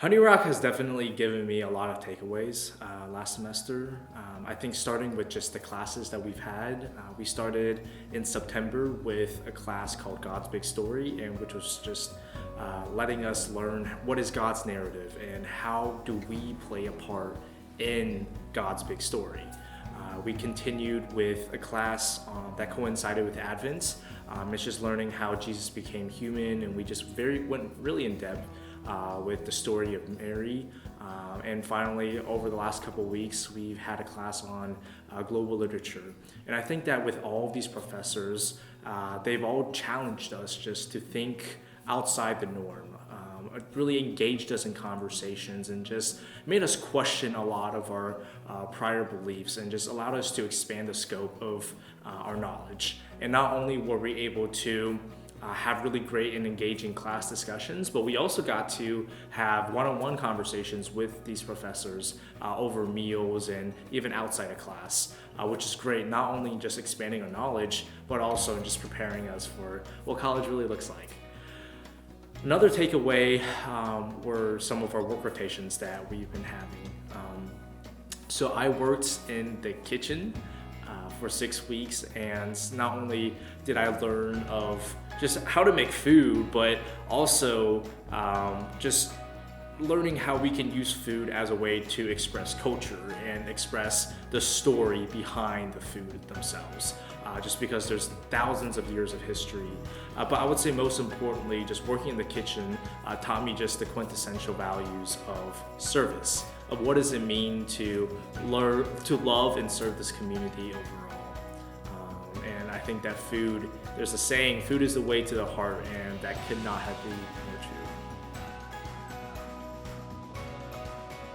Honey Rock has definitely given me a lot of takeaways last semester. I think starting with just the classes that we've had, we started in September with a class called God's Big Story, and which was just letting us learn what is God's narrative and how do we play a part in God's big story. We continued with a class that coincided with Advent. It's just learning how Jesus became human, and we just went really in depth with the story of Mary. And finally, over the last couple of weeks, we've had a class on global literature. And I think that with all of these professors, they've all challenged us just to think outside the norm. It really engaged us in conversations and just made us question a lot of our prior beliefs and just allowed us to expand the scope of our knowledge. And not only were we able to have really great and engaging class discussions, but we also got to have one-on-one conversations with these professors over meals and even outside of class, which is great, not only just expanding our knowledge, but also just preparing us for what college really looks like. Another takeaway were some of our work rotations that we've been having. So I worked in the kitchen for 6 weeks, and not only did I learn of just how to make food, but also just learning how we can use food as a way to express culture and express the story behind the food themselves. Just because there's thousands of years of history. But I would say most importantly, just working in the kitchen taught me just the quintessential values of service, of what does it mean to love and serve this community overall. And I think that there's a saying, food is the way to the heart, and that could not have been more true.